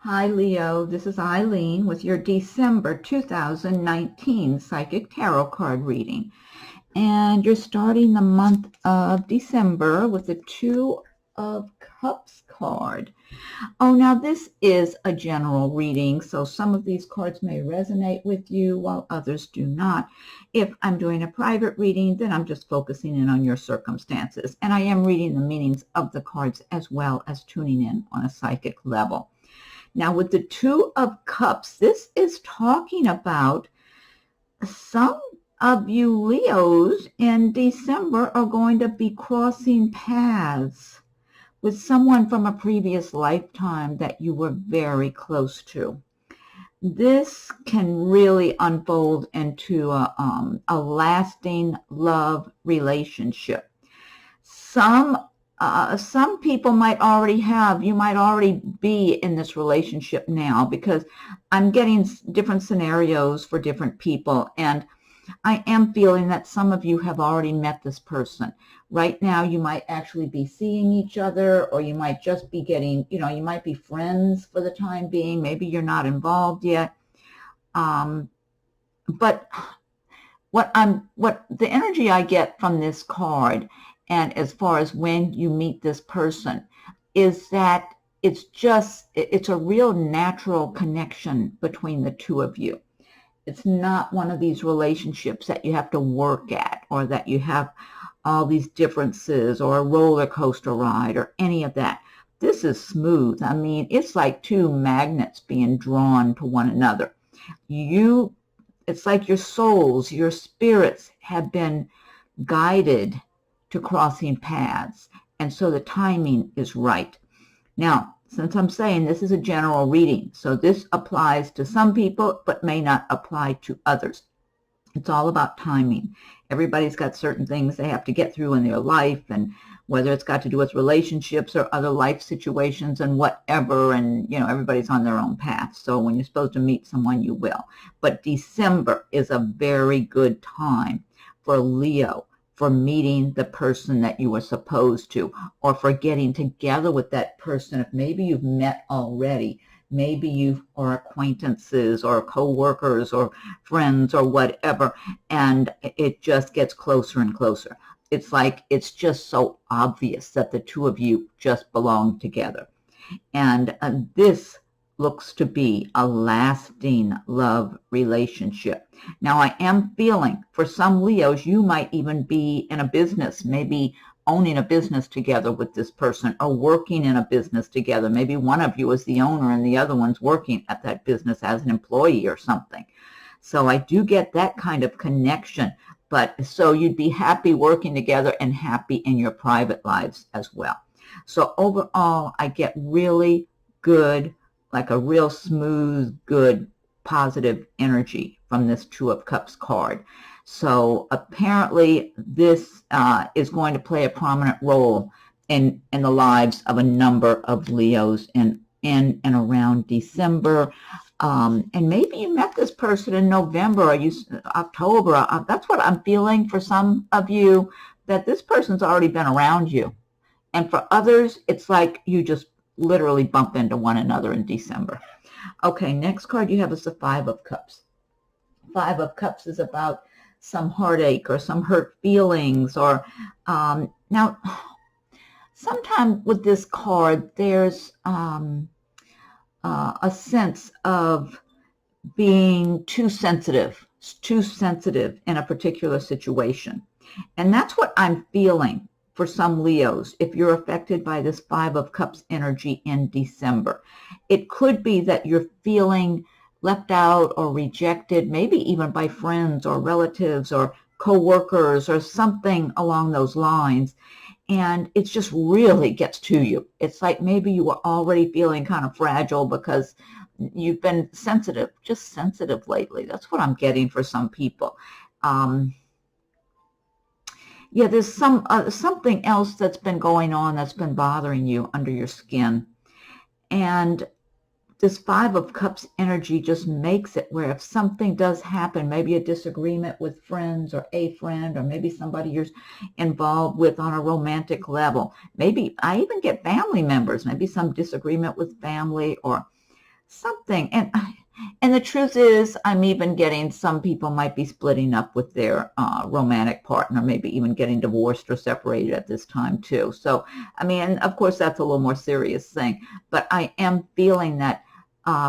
Hi, Leo. This is Eileen with your December 2019 Psychic Tarot card reading. And you're starting the month of December with the Two of Cups card. Oh, now this is a general reading, so some of these cards may resonate with you while others do not. If I'm doing a private reading, then I'm just focusing in on your circumstances. And I am reading the meanings of the cards as well as tuning in on a psychic level. Now, with the Two of Cups, this is talking about some of you Leos in December are going to be crossing paths with someone from a previous lifetime that you were very close to. This can really unfold into a lasting love relationship. Some people might already be in this relationship now, because I'm getting different scenarios for different people, and I am feeling that some of you have already met this person. Right now, you might actually be seeing each other, or you might just be getting, you might be friends for the time being. Maybe you're not involved yet. But what the energy I get from this card, and as far as when you meet this person, is that it's a real natural connection between the two of you. It's not one of these relationships that you have to work at, or that you have all these differences, or a roller coaster ride, or any of that. This is smooth. I mean, it's like two magnets being drawn to one another. It's like your souls, your spirits have been guided to crossing paths, and so the timing is right. Now, since I'm saying this is a general reading, so this applies to some people but may not apply to others. It's all about timing. Everybody's got certain things they have to get through in their life, and whether it's got to do with relationships or other life situations and whatever, and everybody's on their own path. So when you're supposed to meet someone, you will. But December is a very good time for Leo, for meeting the person that you were supposed to, or for getting together with that person. If maybe you've met already, maybe you are acquaintances or co-workers or friends or whatever, and it just gets closer and closer. It's like it's just so obvious that the two of you just belong together. And this looks to be a lasting love relationship. Now, I am feeling for some Leos, you might even be in a business, maybe owning a business together with this person, or working in a business together. Maybe one of you is the owner and the other one's working at that business as an employee or something. So I do get that kind of connection. But so you'd be happy working together and happy in your private lives as well. So overall, I get really good, like a real smooth, good, positive energy from this Two of Cups card. So apparently this is going to play a prominent role in the lives of a number of Leos in and around December. And maybe you met this person in November or October. That's what I'm feeling for some of you, that this person's already been around you. And for others, it's like you just literally bump into one another in December. Okay, next card you have is the Five of Cups. Five of Cups is about some heartache or some hurt feelings, or now sometimes with this card there's a sense of being too sensitive in a particular situation. And that's what I'm feeling for some Leos if you're affected by this Five of Cups energy in December. It could be that you're feeling left out or rejected, maybe even by friends or relatives or co-workers or something along those lines. And it just really gets to you. It's like maybe you were already feeling kind of fragile because you've been just sensitive lately. That's what I'm getting for some people. Yeah, there's something else that's been going on that's been bothering you under your skin. And this Five of Cups energy just makes it where if something does happen, maybe a disagreement with friends or a friend, or maybe somebody you're involved with on a romantic level. Maybe I even get family members, maybe some disagreement with family, or something. And the truth is, I'm even getting some people might be splitting up with their romantic partner, maybe even getting divorced or separated at this time too. So, I mean, of course, that's a little more serious thing. But I am feeling that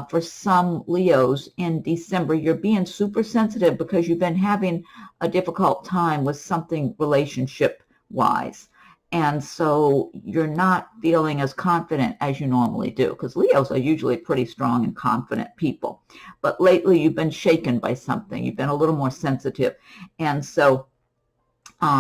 for some Leos in December, you're being super sensitive because you've been having a difficult time with something relationship-wise. And so you're not feeling as confident as you normally do, because Leos are usually pretty strong and confident people. But lately you've been shaken by something. You've been a little more sensitive. And so,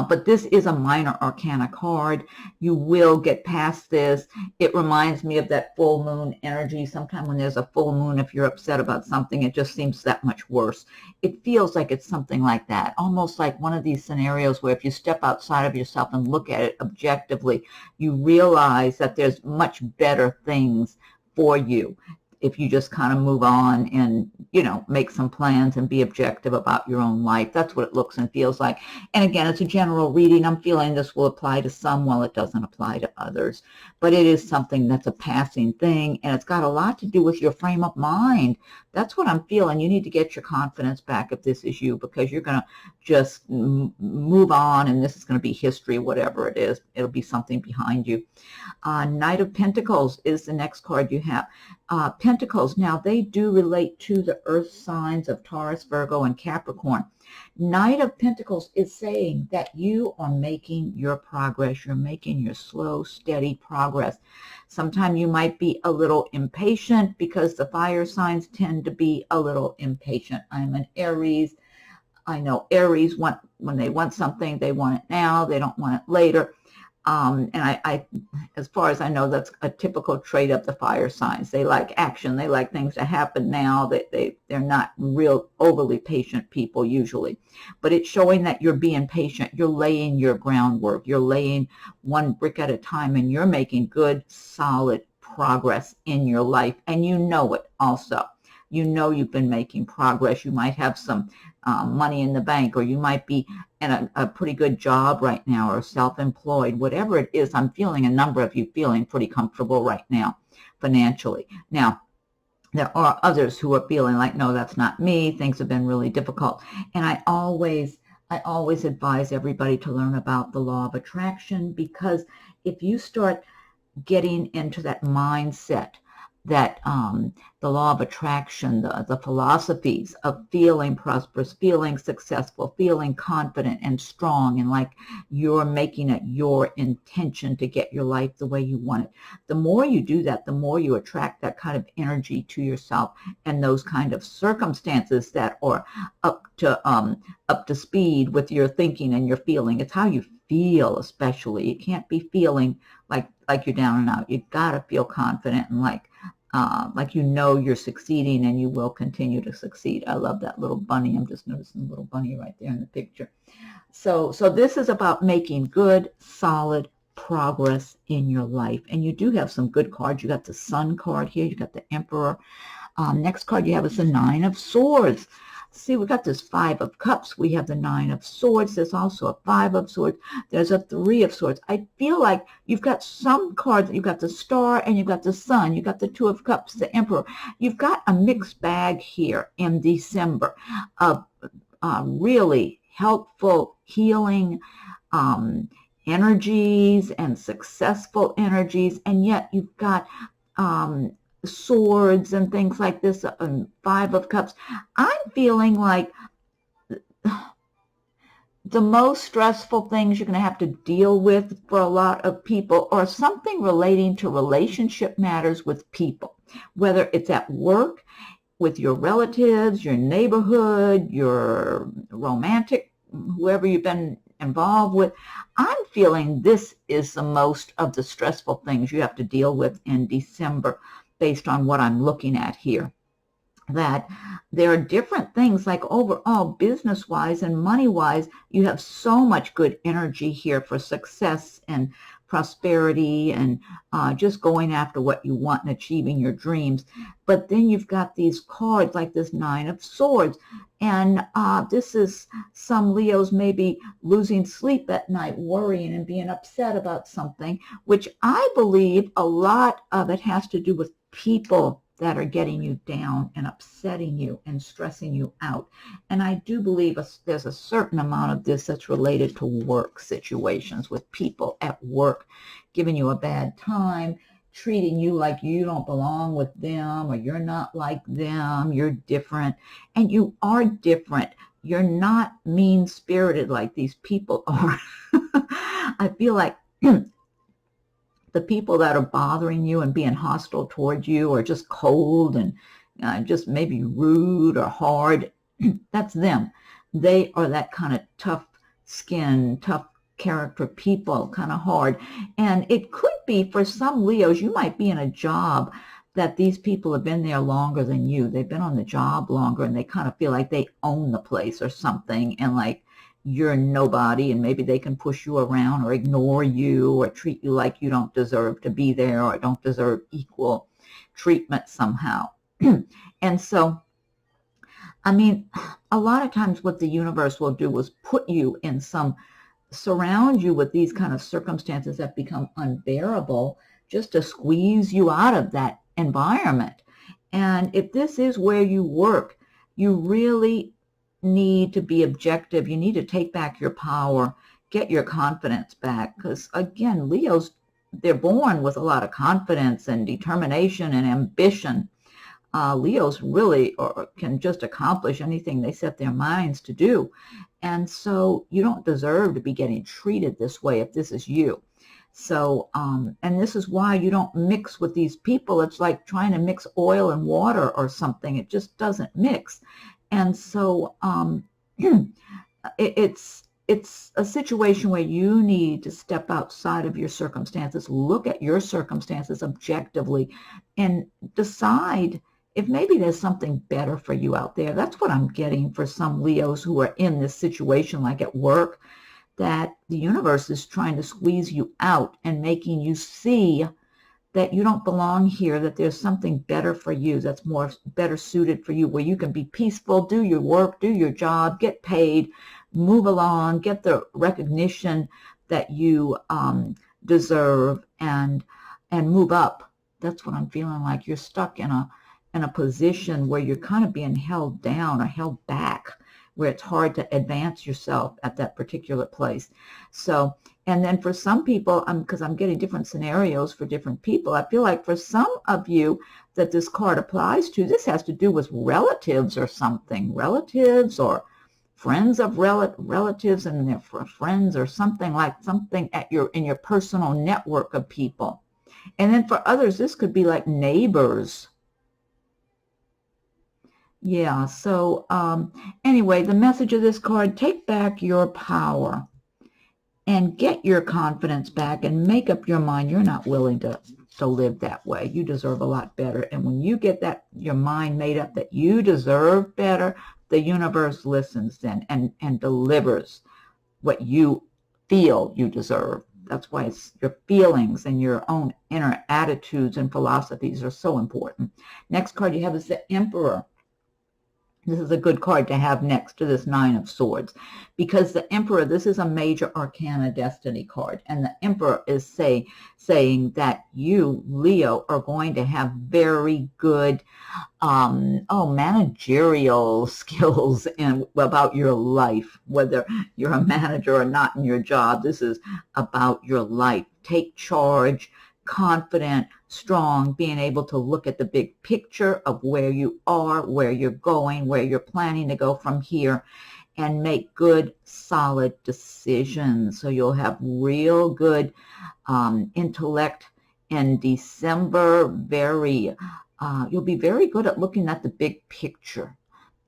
but this is a minor arcana card. You will get past this. It reminds me of that full moon energy. Sometimes when there's a full moon, if you're upset about something, it just seems that much worse. It feels like it's something like that, almost like one of these scenarios where if you step outside of yourself and look at it objectively, you realize that there's much better things for you if you just kind of move on and, you know, make some plans and be objective about your own life. That's what it looks and feels like. And again, it's a general reading. I'm feeling this will apply to some while it doesn't apply to others. But it is something that's a passing thing, and it's got a lot to do with your frame of mind. That's what I'm feeling. You need to get your confidence back if this is you, because you're going to just move on, and this is going to be history, whatever it is. It'll be something behind you. Knight of Pentacles is the next card you have. Pentacles, now they do relate to the earth signs of Taurus, Virgo, and Capricorn. Knight of Pentacles is saying that you are making your progress. You're making your slow, steady progress. Sometimes you might be a little impatient because the fire signs tend to be a little impatient. I'm an Aries. I know Aries want, when they want something, they want it now. They don't want it later. And I, as far as I know, that's a typical trait of the fire signs. They like action. They like things to happen now. They're not real overly patient people usually. But it's showing that you're being patient. You're laying your groundwork. You're laying one brick at a time, and you're making good, solid progress in your life. And you know it also. You know you've been making progress. You might have some money in the bank, or you might be in a pretty good job right now, or self-employed. Whatever it is, I'm feeling a number of you feeling pretty comfortable right now financially. Now, there are others who are feeling like, no, that's not me. Things have been really difficult. And I always advise everybody to learn about the law of attraction, because if you start getting into that mindset that the law of attraction, the philosophies of feeling prosperous, feeling successful, feeling confident and strong, and like you're making it your intention to get your life the way you want it. The more you do that, the more you attract that kind of energy to yourself and those kind of circumstances that are up to speed with your thinking and your feeling. It's how you feel, especially. You can't be feeling like you're down and out. You've got to feel confident and like you know you're succeeding, and you will continue to succeed. I love that little bunny. I'm just noticing the little bunny right there in the picture. So this is about making good, solid progress in your life. And you do have some good cards. You got the Sun card here. You got the Emperor. Next card you have is the Nine of Swords. See, we got this Five of Cups. We have the Nine of Swords. There's also a Five of Swords. There's a Three of Swords. I feel like you've got some cards. You've got the Star and you've got the Sun. You've got the Two of Cups, the Emperor. You've got a mixed bag here in December of really helpful, healing energies and successful energies. And yet you've got swords and things like this, Five of Cups. I'm feeling like the most stressful things you're going to have to deal with for a lot of people are something relating to relationship matters with people, whether it's at work, with your relatives, your neighborhood, your romantic, whoever you've been involved with. I'm feeling this is the most of the stressful things you have to deal with in December, based on what I'm looking at here. That there are different things, like overall business-wise and money-wise, you have so much good energy here for success and prosperity and just going after what you want and achieving your dreams. But then you've got these cards like this Nine of Swords, and this is some Leos maybe losing sleep at night, worrying and being upset about something, which I believe a lot of it has to do with people that are getting you down and upsetting you and stressing you out. And I do believe there's a certain amount of this that's related to work situations, with people at work giving you a bad time, treating you like you don't belong with them, or you're not like them, you're different. And you are different. You're not mean-spirited like these people are. I feel like the people that are bothering you and being hostile towards you, or just cold and just maybe rude or hard, that's them. They are that kind of tough skin, tough character people, kind of hard. And it could be for some Leos, you might be in a job that these people have been there longer than you. They've been on the job longer, and they kind of feel like they own the place or something, and like you're nobody, and maybe they can push you around or ignore you or treat you like you don't deserve to be there or don't deserve equal treatment somehow. And so, I mean, a lot of times what the universe will do is surround you with these kind of circumstances that become unbearable, just to squeeze you out of that environment. And if this is where you work, you really need to be objective. You need to take back your power, get your confidence back. Because again, Leos, they're born with a lot of confidence and determination and ambition. Leos really can just accomplish anything they set their minds to do. And so you don't deserve to be getting treated this way if this is you. So, and this is why you don't mix with these people. It's like trying to mix oil and water or something. It just doesn't mix. And so it's a situation where you need to step outside of your circumstances, look at your circumstances objectively, and decide if maybe there's something better for you out there. That's what I'm getting for some Leos who are in this situation, like at work, that the universe is trying to squeeze you out and making you see that you don't belong here, that there's something better for you, that's better suited for you, where you can be peaceful, do your work, do your job, get paid, move along, get the recognition that you deserve, and move up. That's what I'm feeling like. You're stuck in a position where you're kind of being held down or held back, where it's hard to advance yourself at that particular place. So, and then for some people, because I'm getting different scenarios for different people, I feel like for some of you that this card applies to, this has to do with relatives or something, relatives or friends of relatives and their friends, or something in your personal network of people. And then for others, this could be like neighbors. Yeah, so anyway, the message of this card: take back your power and get your confidence back and make up your mind. You're not willing to live that way. You deserve a lot better. And when you get your mind made up that you deserve better, the universe listens then and delivers what you feel you deserve. That's why it's your feelings and your own inner attitudes and philosophies are so important. Next card you have is the Emperor. This is a good card to have next to this Nine of Swords, because the Emperor, this is a major arcana destiny card, and the Emperor is saying that you, Leo, are going to have very good managerial skills about your life, whether you're a manager or not in your job. This is about your life. Take charge, confident, strong, being able to look at the big picture of where you are, where you're going, where you're planning to go from here, and make good, solid decisions. So you'll have real good intellect in December. You'll be very good at looking at the big picture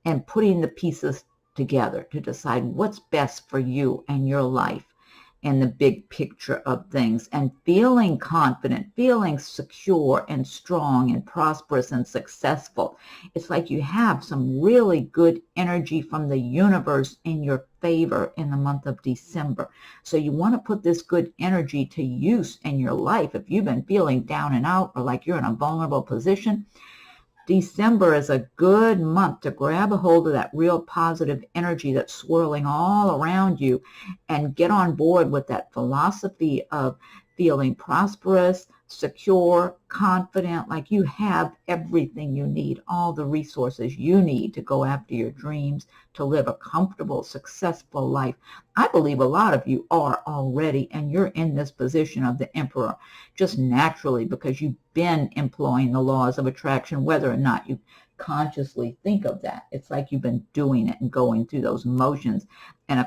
and putting the pieces together to decide what's best for you and your life and the big picture of things, and feeling confident, feeling secure and strong and prosperous and successful. It's like you have some really good energy from the universe in your favor in the month of December. So you want to put this good energy to use in your life. If you've been feeling down and out, or like you're in a vulnerable position, December is a good month to grab a hold of that real positive energy that's swirling all around you and get on board with that philosophy of feeling prosperous, secure, confident, like you have everything you need, all the resources you need to go after your dreams, to live a comfortable, successful life. I believe a lot of you are already, and you're in this position of the Emperor just naturally because you've been employing the laws of attraction, whether or not you consciously think of that. It's like you've been doing it and going through those motions and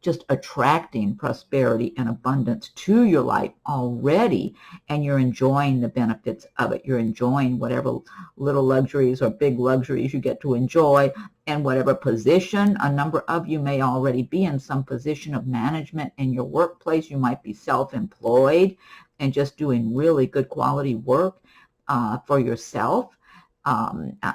just attracting prosperity and abundance to your life already, and you're enjoying the benefits of it. You're enjoying whatever little luxuries or big luxuries you get to enjoy, and whatever position. A number of you may already be in some position of management in your workplace. You might be self-employed and just doing really good quality work for yourself.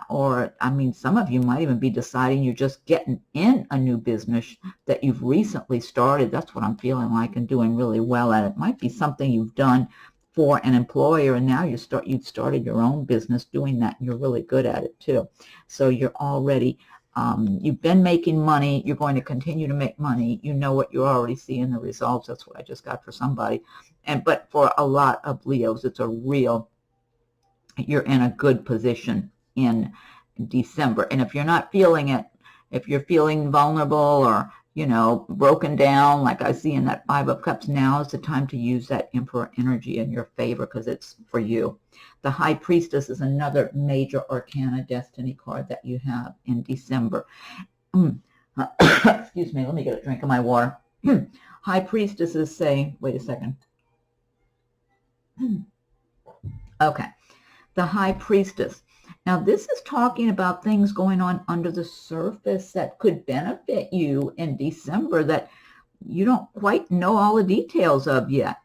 Or, I mean, some of you might even be deciding you're just getting in a new business that you've recently started. That's what I'm feeling like, and doing really well at it. It might be something you've done for an employer, and now you've started your own business doing that, and you're really good at it too. So you're already, you've been making money. You're going to continue to make money. You know what, you're already seeing the results. That's what I just got for somebody. But for a lot of Leos, it's a real, you're in a good position in December. And if you're not feeling it, if you're feeling vulnerable or, you know, broken down, like I see in that Five of Cups, now is the time to use that Emperor energy in your favor because it's for you. The High Priestess is another major arcana destiny card that you have in December. Excuse me, let me get a drink of my water. High Priestess is saying, wait a second. Okay. The High Priestess. Now, this is talking about things going on under the surface that could benefit you in December that you don't quite know all the details of yet.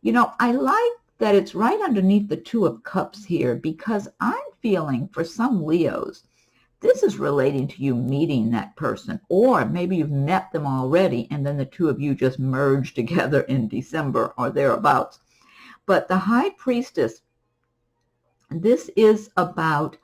You know, I like that it's right underneath the Two of Cups here, because I'm feeling for some Leos, this is relating to you meeting that person, or maybe you've met them already and then the two of you just merge together in December or thereabouts. But the High Priestess, this is about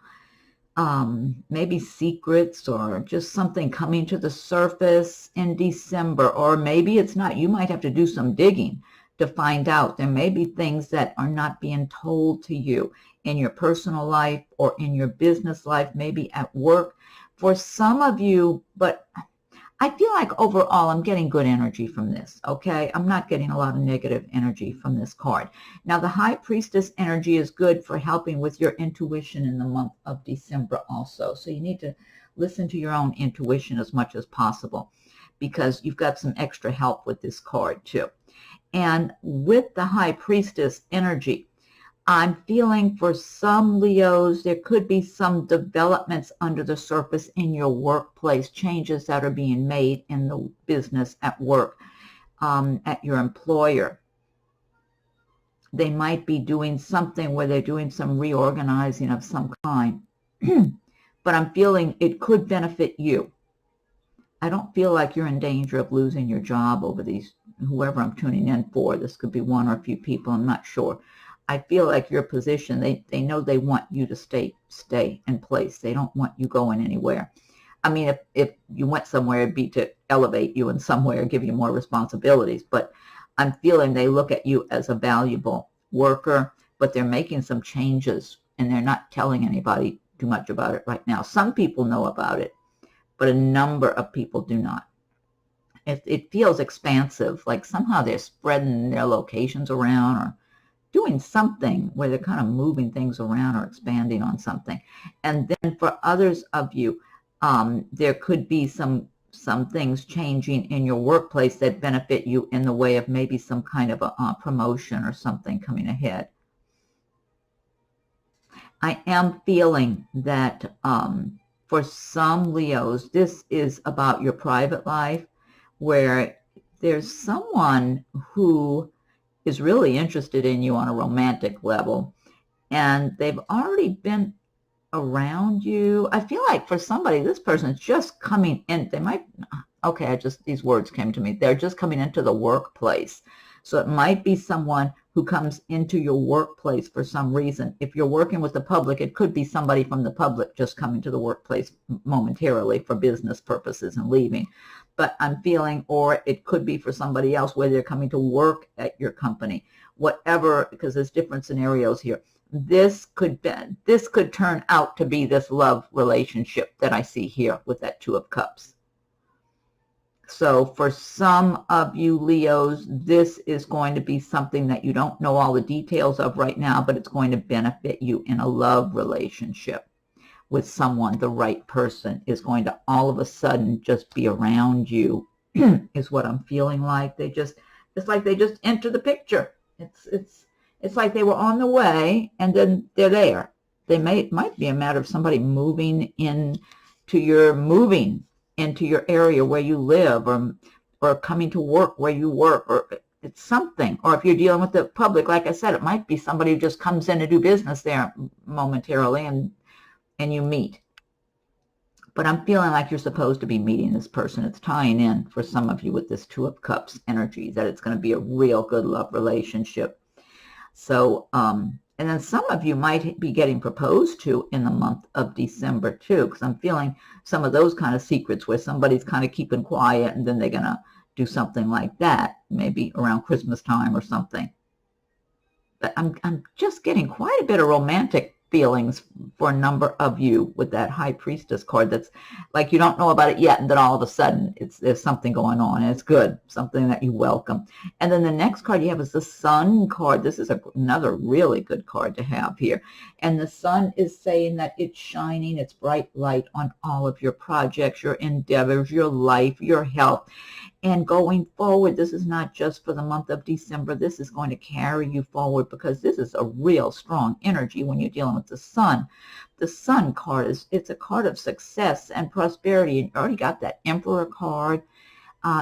maybe secrets or just something coming to the surface in December, or maybe it's not. You might have to do some digging to find out. There may be things that are not being told to you in your personal life or in your business life, maybe at work for some of you, but I feel like overall I'm getting good energy from this, okay? I'm not getting a lot of negative energy from this card. Now, the High Priestess energy is good for helping with your intuition in the month of December also. So you need to listen to your own intuition as much as possible, because you've got some extra help with this card too. And with the High Priestess energy, I'm feeling for some Leos, there could be some developments under the surface in your workplace, changes that are being made in the business at work, at your employer. They might be doing something where they're doing some reorganizing of some kind. But I'm feeling it could benefit you. I don't feel like you're in danger of losing your job over these, whoever I'm tuning in for. This could be one or a few people, I'm not sure. I feel like your position, they know they want you to stay in place. They don't want you going anywhere. I mean, if you went somewhere, it'd be to elevate you in some way or give you more responsibilities. But I'm feeling they look at you as a valuable worker, but they're making some changes, and they're not telling anybody too much about it right now. Some people know about it, but a number of people do not. It feels expansive, like somehow they're spreading their locations around or doing something where they're kind of moving things around or expanding on something. And then for others of you, there could be some things changing in your workplace that benefit you in the way of maybe some kind of a promotion or something coming ahead. I am feeling that for some Leos, this is about your private life, where there's someone who is really interested in you on a romantic level, and they've already been around you. I feel like for somebody, this person's just coming in. They might, okay, these words came to me. They're just coming into the workplace. So it might be someone who comes into your workplace for some reason. If you're working with the public, it could be somebody from the public just coming to the workplace momentarily for business purposes and leaving. But I'm feeling, or it could be for somebody else where they're coming to work at your company, whatever, because there's different scenarios here. this could turn out to be this love relationship that I see here with that Two of Cups. So for some of you Leos, this is going to be something that you don't know all the details of right now, but it's going to benefit you in a love relationship with someone. The right person is going to all of a sudden just be around you is what I'm feeling like. It's like they just enter the picture. It's like they were on the way and then they're there. It might be a matter of somebody moving into your area where you live, or coming to work where you work, or it's something. Or if you're dealing with the public, like I said, it might be somebody who just comes in to do business there momentarily and you meet. But I'm feeling like you're supposed to be meeting this person. It's tying in for some of you with this Two of Cups energy, that it's going to be a real good love relationship. So, and then some of you might be getting proposed to in the month of December too, because I'm feeling some of those kind of secrets where somebody's kind of keeping quiet and then they're going to do something like that, maybe around Christmas time or something. But I'm just getting quite a bit of romantic feelings for a number of you with that High Priestess card. That's like you don't know about it yet, and then all of a sudden there's something going on, and it's good, something that you welcome. And then the next card you have is the Sun card. This is another really good card to have here. And the Sun is saying that it's shining its bright light on all of your projects, your endeavors, your life, your health. And going forward, this is not just for the month of December. This is going to carry you forward, because this is a real strong energy when you're dealing with the Sun. The Sun card it's a card of success and prosperity. And you already got that Emperor card.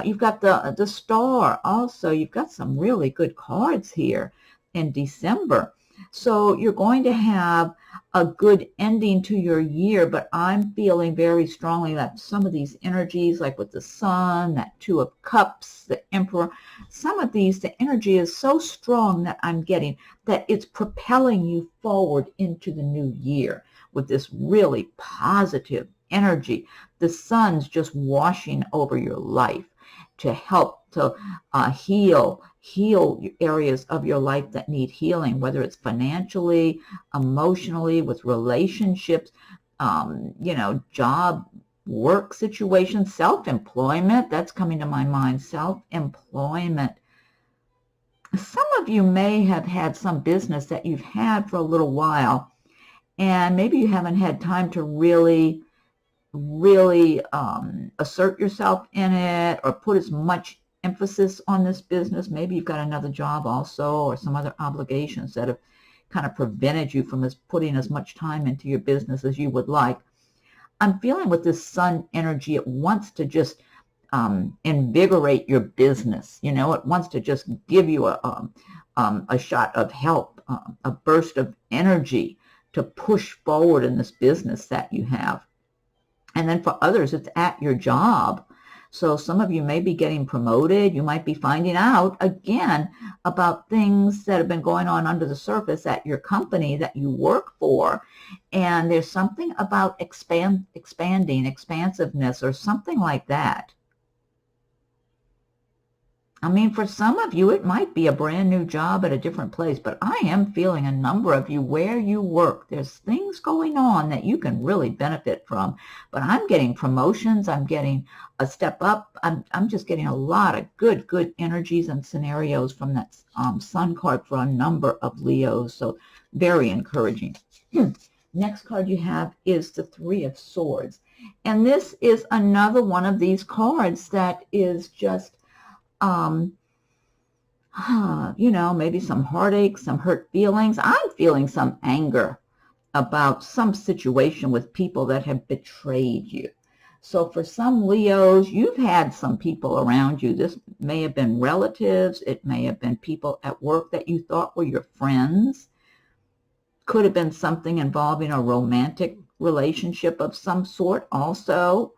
You've got the Star also. You've got some really good cards here in December. So you're going to have a good ending to your year, but I'm feeling very strongly that some of these energies, like with the Sun, that Two of Cups, the Emperor, some of these, the energy is so strong that I'm getting that it's propelling you forward into the new year with this really positive energy. The Sun's just washing over your life to help to heal areas of your life that need healing, whether it's financially, emotionally, with relationships, job, work situations, self-employment. That's coming to my mind, self-employment. Some of you may have had some business that you've had for a little while, and maybe you haven't had time to really assert yourself in it or put as much emphasis on this business. Maybe you've got another job also, or some other obligations that have kind of prevented you from putting as much time into your business as you would like. I'm feeling with this Sun energy, it wants to just invigorate your business. It wants to just give you a shot of help, a burst of energy to push forward in this business that you have. And then for others, it's at your job. So some of you may be getting promoted. You might be finding out, again, about things that have been going on under the surface at your company that you work for. And there's something about expanding, expansiveness, or something like that. I mean, for some of you, it might be a brand new job at a different place, but I am feeling a number of you where you work, there's things going on that you can really benefit from. But I'm getting promotions. I'm getting a step up. I'm just getting a lot of good energies and scenarios from that Sun card for a number of Leos. So very encouraging. Next card you have is the Three of Swords. And this is another one of these cards that is just maybe some heartache, some hurt feelings. I'm feeling some anger about some situation with people that have betrayed you. So for some Leos, you've had some people around you. This may have been relatives. It may have been people at work that you thought were your friends. Could have been something involving a romantic relationship of some sort also,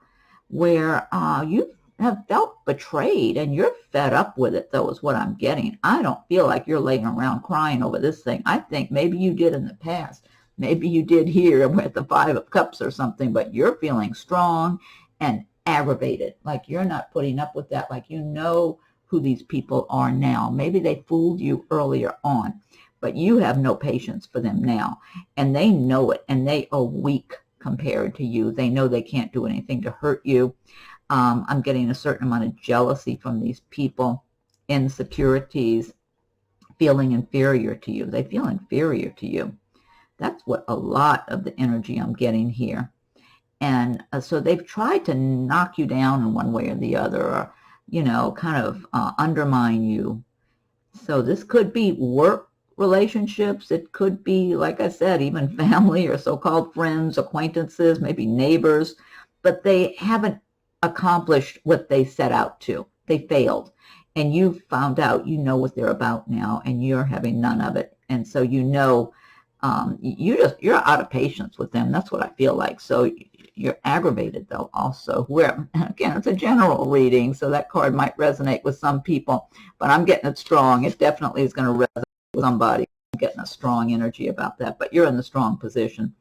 where you have felt betrayed and you're fed up with it, though, is what I'm getting. I don't feel like you're laying around crying over this thing. I think maybe you did in the past. Maybe you did here with the Five of Cups or something, but you're feeling strong and aggravated, like you're not putting up with that, like you know who these people are now. Maybe they fooled you earlier on, but you have no patience for them now, and they know it, and they are weak compared to you. They know they can't do anything to hurt you. I'm getting a certain amount of jealousy from these people, insecurities, feeling inferior to you. They feel inferior to you. That's what a lot of the energy I'm getting here. And so they've tried to knock you down in one way or the other, or, you know, kind of undermine you. So this could be work relationships. It could be, like I said, even family or so-called friends, acquaintances, maybe neighbors, but they haven't accomplished what they set out to. They failed. And you found out, you know what they're about now, and you're having none of it. And so you know, you're out of patience with them. That's what I feel like. So you're aggravated, though, also. Where, again, it's a general reading, so that card might resonate with some people, but I'm getting it strong. It definitely is going to resonate with somebody. I'm getting a strong energy about that, but you're in the strong position.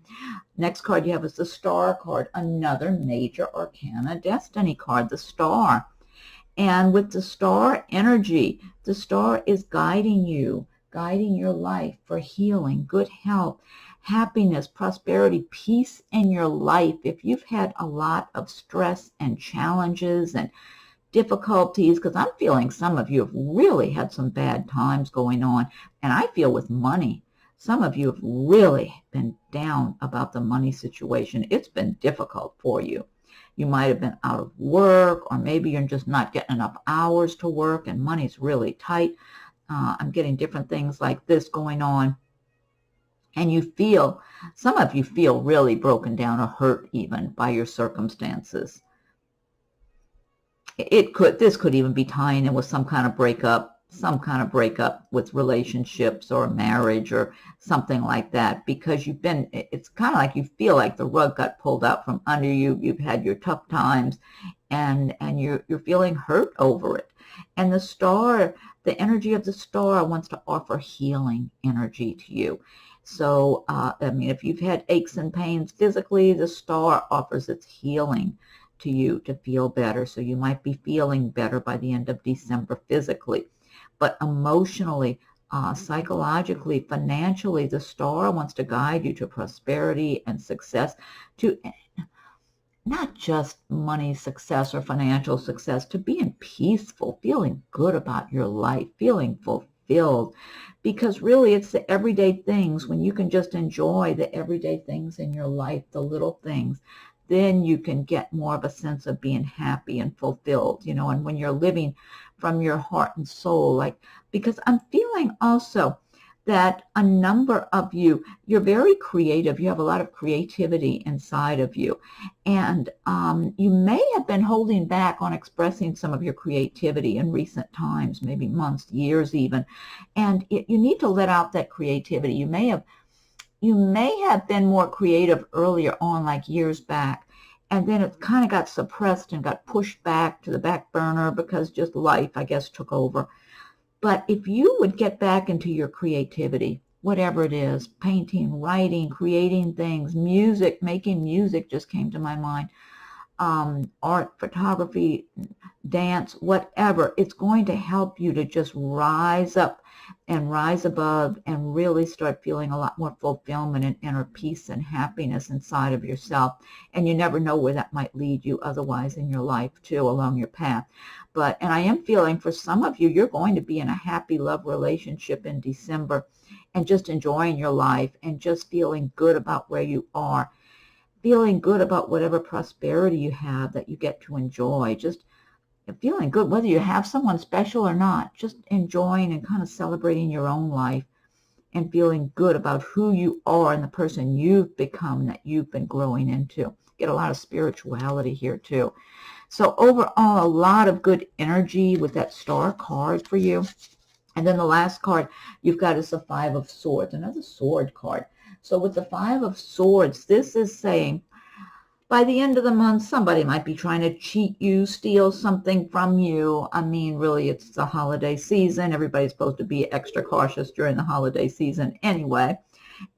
Next card you have is the Star card, another major arcana destiny card, the Star. And with the Star energy, the Star is guiding you, guiding your life for healing, good health, happiness, prosperity, peace in your life. If you've had a lot of stress and challenges and difficulties, because I'm feeling some of you have really had some bad times going on, and I feel with money, some of you have really been down about the money situation. It's been difficult for you. You might have been out of work, or maybe you're just not getting enough hours to work and money's really tight. I'm getting different things like this going on. And you feel, some of you feel really broken down or hurt even by your circumstances. This could even be tying in with some kind of breakup with relationships or marriage or something like that, because it's kind of like you feel like the rug got pulled out from under you. You've had your tough times, and you're feeling hurt over it. And the Star, the energy of the Star wants to offer healing energy to you. So, I mean, if you've had aches and pains physically, the Star offers its healing to you to feel better. So you might be feeling better by the end of December physically. But emotionally, psychologically, financially, the Star wants to guide you to prosperity and success, to not just money success or financial success, to being peaceful, feeling good about your life, feeling fulfilled. Because really, it's the everyday things. When you can just enjoy the everyday things in your life, the little things, then you can get more of a sense of being happy and fulfilled, you know, and when you're living from your heart and soul, like, because I'm feeling also that a number of you, you're very creative. You have a lot of creativity inside of you. And you may have been holding back on expressing some of your creativity in recent times, maybe months, years even. And you need to let out that creativity. You may have been more creative earlier on, like years back, and then it kind of got suppressed and got pushed back to the back burner because just life, I guess, took over. But if you would get back into your creativity, whatever it is, painting, writing, creating things, music, making music just came to my mind, art, photography, dance, whatever, it's going to help you to just rise up and rise above and really start feeling a lot more fulfillment and inner peace and happiness inside of yourself. And you never know where that might lead you otherwise in your life too, along your path. And I am feeling for some of you, you're going to be in a happy love relationship in December and just enjoying your life and just feeling good about where you are, feeling good about whatever prosperity you have that you get to enjoy, just feeling good, whether you have someone special or not, just enjoying and kind of celebrating your own life and feeling good about who you are and the person you've become that you've been growing into. Get a lot of spirituality here too. So overall, a lot of good energy with that Star card for you. And then the last card you've got is the Five of Swords, another sword card. So with the Five of Swords, this is saying, by the end of the month, somebody might be trying to cheat you, steal something from you. I mean, really, it's the holiday season. Everybody's supposed to be extra cautious during the holiday season anyway.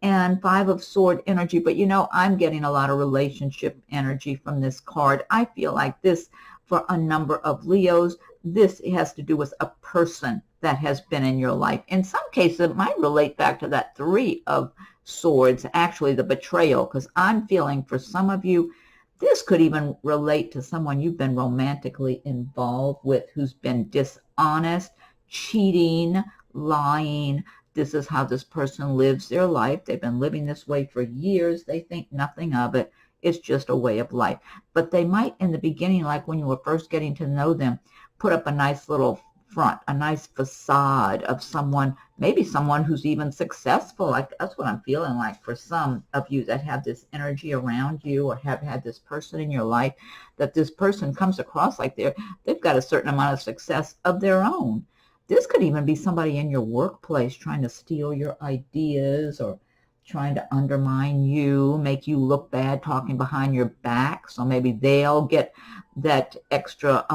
And Five of Sword energy. But, you know, I'm getting a lot of relationship energy from this card. I feel like this, for a number of Leos, this has to do with a person that has been in your life. In some cases, it might relate back to that Three of Swords, actually the betrayal, because I'm feeling for some of you, this could even relate to someone you've been romantically involved with who's been dishonest, cheating, lying. This is how this person lives their life. They've been living this way for years. They think nothing of it. It's just a way of life. But they might, in the beginning, like when you were first getting to know them, put up a nice little front, a nice facade of someone, maybe someone who's even successful. Like that's what I'm feeling like for some of you that have this energy around you or have had this person in your life, that this person comes across like they've got a certain amount of success of their own. This could even be somebody in your workplace trying to steal your ideas or trying to undermine you, make you look bad, talking behind your back. So maybe they'll get that extra,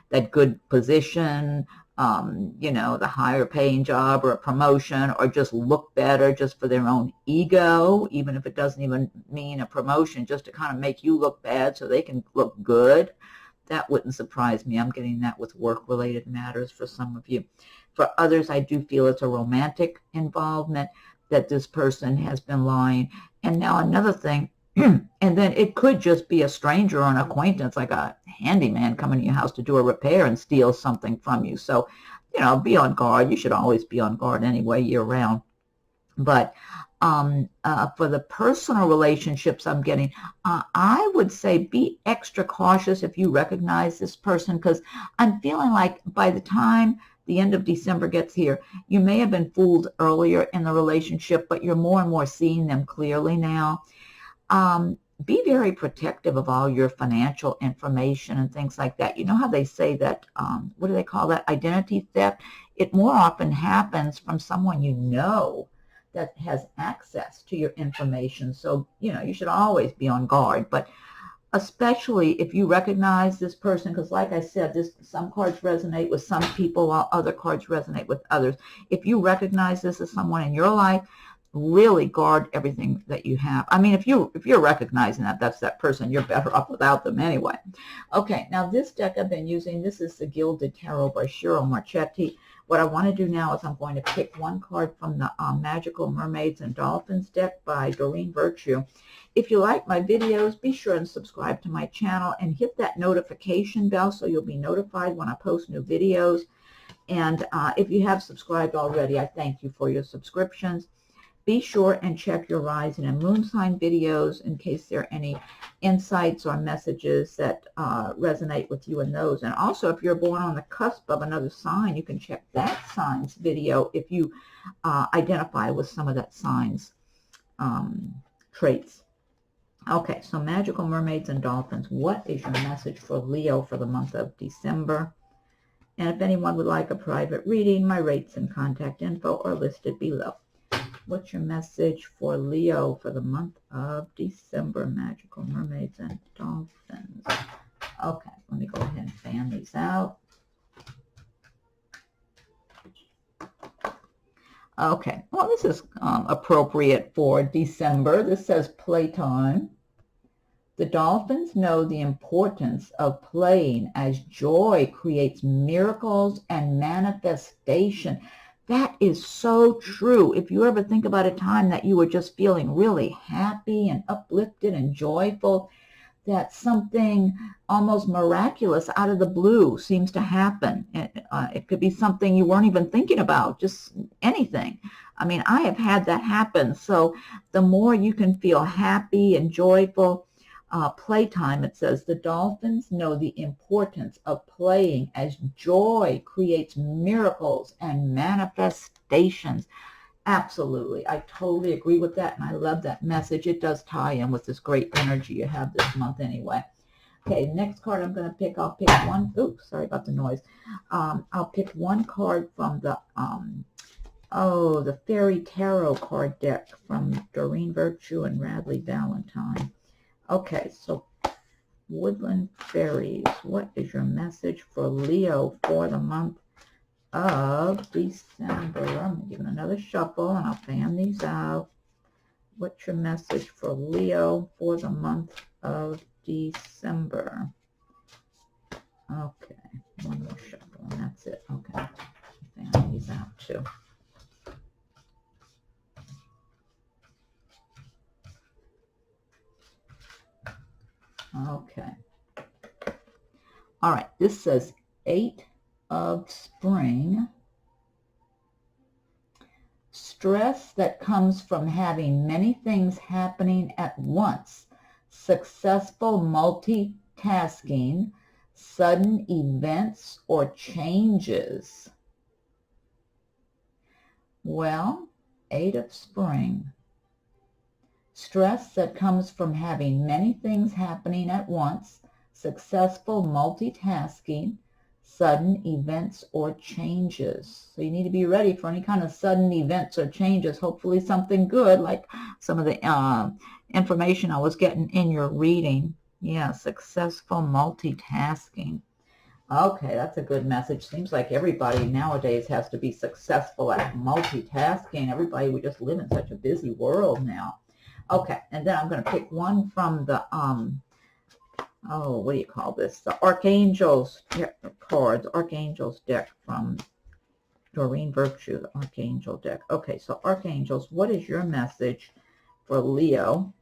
that good position, the higher paying job or a promotion, or just look better just for their own ego, even if it doesn't even mean a promotion, just to kind of make you look bad so they can look good. That wouldn't surprise me. I'm getting that with work-related matters for some of you. For others, I do feel it's a romantic involvement, that this person has been lying. And now another thing, and then it could just be a stranger or an acquaintance, like a handyman coming to your house to do a repair and steal something from you. So, be on guard. You should always be on guard anyway, year-round. But for the personal relationships I'm getting, I would say be extra cautious if you recognize this person, because I'm feeling like by the time the end of December gets here, you may have been fooled earlier in the relationship, but you're more and more seeing them clearly now. Be very protective of all your financial information and things like that. You know how they say that, what do they call that, identity theft? It more often happens from someone you know that has access to your information. So, you should always be on guard. But especially if you recognize this person, because like I said, some cards resonate with some people while other cards resonate with others. If you recognize this as someone in your life, really guard everything that you have. I mean, if you're recognizing that that's that person, you're better off without them anyway. Okay, now this deck I've been using, this is the Gilded Tarot by Ciro Marchetti. What I want to do now is I'm going to pick one card from the Magical Mermaids and Dolphins deck by Doreen Virtue. If you like my videos, be sure and subscribe to my channel and hit that notification bell so you'll be notified when I post new videos. And if you have subscribed already, I thank you for your subscriptions. Be sure and check your rising and moon sign videos in case there are any insights or messages that resonate with you in those. And also, if you're born on the cusp of another sign, you can check that sign's video if you identify with some of that sign's traits. Okay, so Magical Mermaids and Dolphins, what is your message for Leo for the month of December? And if anyone would like a private reading, my rates and contact info are listed below. What's your message for Leo for the month of December, Magical Mermaids and Dolphins? Okay, let me go ahead and fan these out. Okay, well, this is appropriate for December. This says playtime. The dolphins know the importance of playing as joy creates miracles and manifestation. That is so true. If you ever think about a time that you were just feeling really happy and uplifted and joyful, that something almost miraculous out of the blue seems to happen. It could be something you weren't even thinking about, just anything. I mean, I have had that happen. So the more you can feel happy and joyful, playtime, it says, the dolphins know the importance of playing as joy creates miracles and manifestations. Absolutely. I totally agree with that, and I love that message. It does tie in with this great energy you have this month anyway. Okay, next card I'm going to pick, I'll pick one. Oops, sorry about the noise. I'll pick one card from the Fairy Tarot card deck from Doreen Virtue and Radleigh Valentine. Okay, so Woodland Fairies, what is your message for Leo for the month of December? I'm going to give it another shuffle and I'll fan these out. What's your message for Leo for the month of December? Okay, one more shuffle and that's it. Okay. fan these out too. Okay. All right, this says 8 of Spring. Stress that comes from having many things happening at once. Successful multitasking, sudden events or changes. Well, 8 of Spring. Stress that comes from having many things happening at once, successful multitasking, sudden events or changes. So you need to be ready for any kind of sudden events or changes, hopefully something good, like some of the information I was getting in your reading. Yeah, successful multitasking. Okay, that's a good message. Seems like everybody nowadays has to be successful at multitasking. Everybody, we just live in such a busy world now. Okay, and then I'm going to pick one from the, oh, what do you call this? The Archangels cards, Archangels deck from Doreen Virtue, the Archangel deck. Okay, so Archangels, what is your message for Leo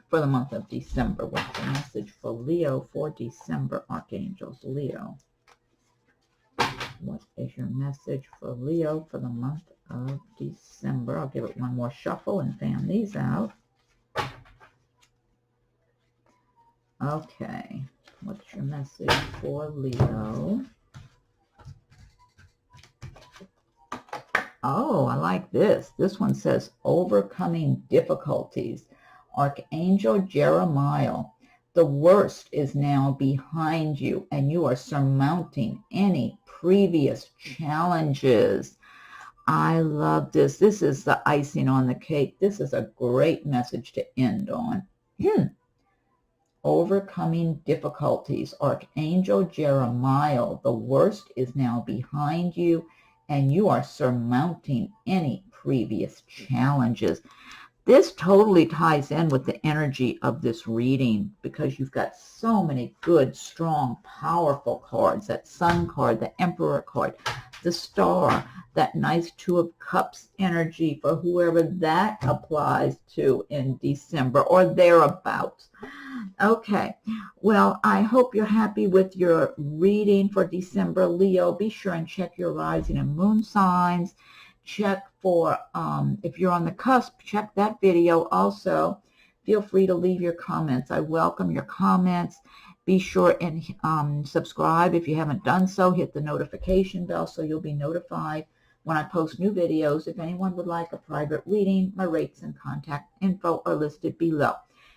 for the month of December? What's the message for Leo for December, Archangels? Leo. What is your message for Leo for the month of December? I'll give it one more shuffle and fan these out. Okay, what's your message for Leo? Oh, I like this. This one says, overcoming difficulties. Archangel Jeremiah, the worst is now behind you, and you are surmounting any previous challenges. I love this. This is the icing on the cake. This is a great message to end on. Overcoming difficulties. Archangel Jeremiah, the worst is now behind you, and you are surmounting any previous challenges. This totally ties in with the energy of this reading because you've got so many good, strong, powerful cards. That Sun card, the Emperor card, the Star, that nice Two of Cups energy for whoever that applies to in December or thereabouts. Okay, well, I hope you're happy with your reading for December, Leo. Be sure and check your rising and moon signs. Check for, if you're on the cusp, check that video also. Feel free to leave your comments. I welcome your comments. Be sure and subscribe if you haven't done so. Hit the notification bell so you'll be notified when I post new videos. If anyone would like a private reading, my rates and contact info are listed below.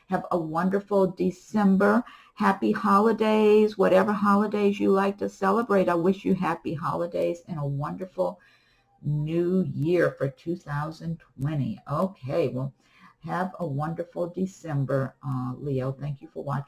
Have a wonderful December. Happy holidays. Whatever holidays you like to celebrate, I wish you happy holidays and a wonderful new year for 2020. Okay, well, have a wonderful December, Leo. Thank you for watching.